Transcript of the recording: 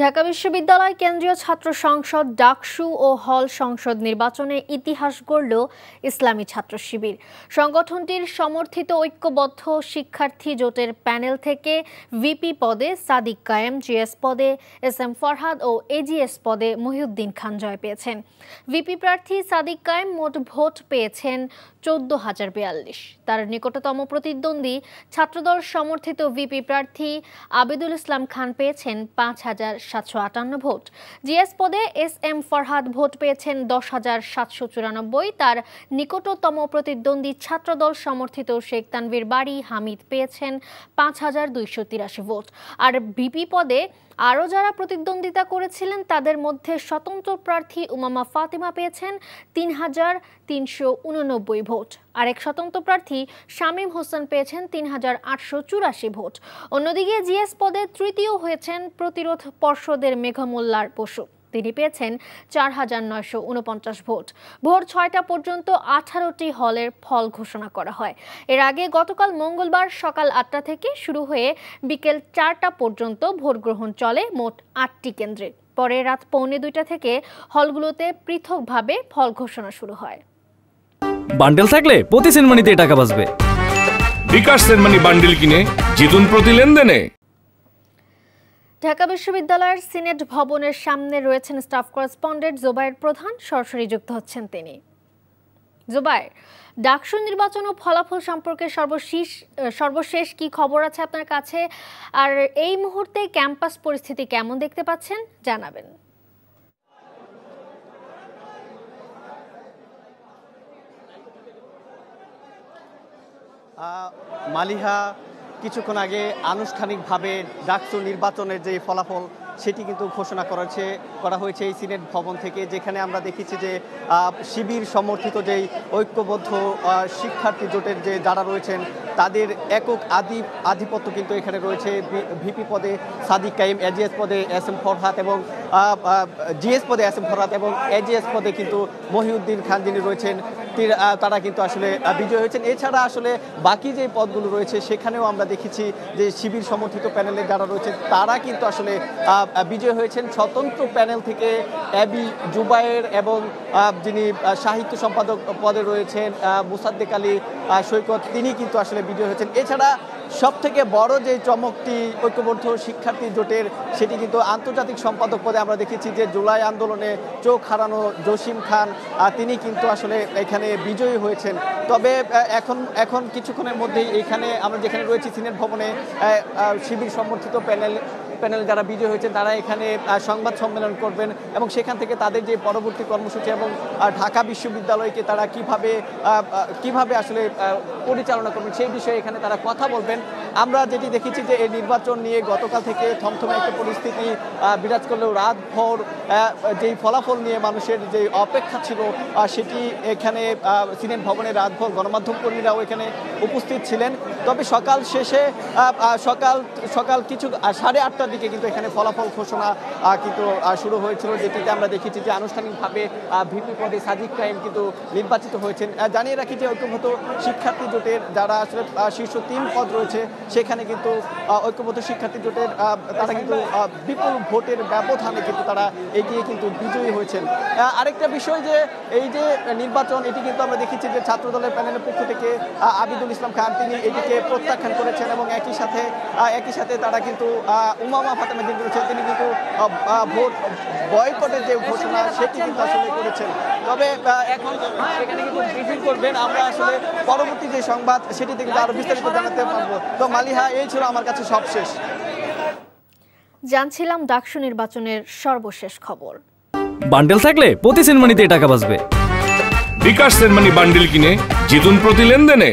ঢাকা বিশ্ববিদ্যালয় কেন্দ্রীয় ছাত্র সংসদ ডাকসু ও হল সংসদ নির্বাচনে ইতিহাস গড়ল ইসলামী ছাত্র শিবির। সংগঠনটির সমর্থিত ঐক্যবদ্ধ শিক্ষার্থী জোটের প্যানেল থেকে ভিপি পদে সাদিক কায়েম, জিএস পদে এসএম ফরহাদ ও এজিএস পদে মহিউদ্দিন খান জয় পেয়েছেন। ভিপি প্রার্থী সাদিক কায়েম মোট ভোট পেয়েছেন 14,042। তার নিকটতম প্রতিদ্বন্দ্বী ছাত্রদল সমর্থিত ভিপি প্রার্থী আবিদুল ইসলাম খান পেয়েছেন 5,758 ভোট। জিএস পদে এসএম ফরহাদ ভোট পেয়েছেন 10,794। তার নিকটতম প্রতিদ্বন্দ্বী ছাত্রদল সমর্থিত শেখ তানভীর বারী হামিদ পেয়েছেন 5,283 ভোট। আর ভিপি পদে আরও যারা প্রতিদ্বন্দ্বিতা করেছিলেন তাদের মধ্যে স্বতন্ত্র প্রার্থী উমামা ফাতিমা পেয়েছেন 3,389 ভোট। আরেক স্বতন্ত্র প্রার্থী শামীম হোসেন পেয়েছেন 3,884 ভোট। অন্যদিকে জিএস পদে তৃতীয় হয়েছেন প্রতিরোধ পর্ষদের মেঘমুল্লার বসু, তিনি পেয়েছেন 4,949 ভোট। ভোর 6টা পর্যন্ত 18টি হলের ফল ঘোষণা করা হয়। এর আগে গতকাল মঙ্গলবার সকাল 8টা থেকে শুরু হয়ে বিকেল 4টা পর্যন্ত ভোট গ্রহণ চলে মোট 8টি কেন্দ্রে। পরে রাত 1:45 থেকে হলগুলোতে পৃথকভাবে ফল ঘোষণা শুরু হয়। বান্ডেল থাকলে প্রতি সেনমানিতে টাকা বাঁচবে। বিকাশ সেনমানি বান্ডেল কিনে জিতুন প্রতি লেনদেনে। ঢাকা বিশ্ববিদ্যালয়ের সিনেট ভবনের সামনে রয়েছেন স্টাফ করেসপন্ডেন্ট জুবায়ের প্রধান, সরাসরি যুক্ত হচ্ছেন তিনি। জুবায়ের, ডাকসু নির্বাচন ও ফলাফল সম্পর্কে সর্বশেষ কি খবর আছে আপনার কাছে, আর এই মুহূর্তে ক্যাম্পাস পরিস্থিতি কেমন দেখতে পাচ্ছেন জানাবেন। মালিহা, কিছুক্ষণ আগে আনুষ্ঠানিকভাবে ডাকসু নির্বাচনের যে ফলাফল সেটি কিন্তু ঘোষণা করা হয়েছে এই সিনেট ভবন থেকে, যেখানে আমরা দেখেছি যে শিবির সমর্থিত যেই ঐক্যবদ্ধ শিক্ষার্থী জোটের যে যারা রয়েছেন তাদের একক আধিপত্য কিন্তু এখানে রয়েছে। ভিপি পদে সাদিক কায়েম, এজিএস পদে এসএম ফরহাদ এবং জিএস পদে এসএম ফরহাদ এবং এজিএস পদে কিন্তু মহিউদ্দিন খান যিনি রয়েছেন তারা কিন্তু আসলে বিজয় হয়েছেন। এছাড়া আসলে বাকি যে পদগুলো রয়েছে সেখানেও আমরা দেখেছি যে শিবির সমর্থিত প্যানেলে যারা রয়েছে তারা কিন্তু আসলে বিজয় হয়েছেন। স্বতন্ত্র প্যানেল থেকে এবি জুবায়ের এবং যিনি সাহিত্য সম্পাদক পদে রয়েছেন মুসাদ্দেক আলী সৈকত, তিনি কিন্তু আসলে বিজয় হয়েছেন। এছাড়া সবথেকে বড় যে চমকটি ঐক্যবদ্ধ শিক্ষার্থী জোটের সেটি কিন্তু আন্তর্জাতিক সম্পাদক পদে আমরা দেখেছি যে জুলাই আন্দোলনে চোখ হারানো জসিম খান, তিনি কিন্তু আসলে এখানে বিজয়ী হয়েছেন। তবে এখন কিছুক্ষণের মধ্যেই এখানে আমরা যেখানে রয়েছি সিনেট ভবনে শিবির সমর্থিত প্যানেল যারা বিজয়ী হয়েছেন তারা এখানে সংবাদ সম্মেলন করবেন এবং সেখান থেকে তাদের যে পরবর্তী কর্মসূচি এবং ঢাকা বিশ্ববিদ্যালয়কে তারা কিভাবে আসলে পরিচালনা করবেন সেই বিষয়ে এখানে তারা কথা বলবেন। আমরা যেটি দেখেছি যে এই নির্বাচন নিয়ে গতকাল থেকে থমথমে একটা পরিস্থিতি বিরাজ করলেও রাতভর যেই ফলাফল নিয়ে মানুষের যে অপেক্ষা ছিল সেটি এখানে সিনেট ভবনে রাতভর গণমাধ্যম কর্মীরাও এখানে উপস্থিত ছিলেন। তবে সকাল শেষে সকাল কিছু 8:30টার দিকে কিন্তু এখানে ফলাফল ঘোষণা কিন্তু শুরু হয়েছিল, যেটিতে আমরা দেখেছি যে আনুষ্ঠানিকভাবে ভিপি পদে সাদিক কায়েম কিন্তু নির্বাচিত হয়েছেন। জানিয়ে রাখি যে ঐক্যবদ্ধ শিক্ষার্থী জোটের যারা আসলে শীর্ষ 3 পদ রয়েছে সেখানে কিন্তু ঐক্যবদ্ধ শিক্ষার্থী জোটের তারা কিন্তু বিপুল ভোটের ব্যবধানে কিন্তু তারা এগিয়ে কিন্তু বিজয়ী হয়েছেন। আরেকটা বিষয় যে এই যে নির্বাচন এটি কিন্তু আমরা দেখেছি যে ছাত্রদলের প্যানেলের পক্ষ থেকে আবিদুল ইসলাম খান তিনি এটিকে প্রত্যাখ্যান করেছেন এবং একই সাথে তারা কিন্তু উমামা ফাতিমা যিনি রয়েছেন তিনি কিন্তু ভোট বয়কটের যে ঘোষণা সেটি কিন্তু আসলে করেছেন। তবে এখন এখানে কিন্তু ব্রিফিং করবেন, আমরা আসলে পরবর্তী যে সংবাদ সেটিতে কিন্তু আরো বিস্তারিত জানাতে পারবো। তো মালিহা, এই ছিল আমার কাছে সবশেষ। জানছিলাম ডাকসু নির্বাচনের সর্বশেষ খবর। বান্ডেল থাকলে প্রতি সেনমানিতে টাকা বাঁচবে। বিকাশ সেনমানি বান্ডেল কিনে জিতুন প্রতি লেনদেনে।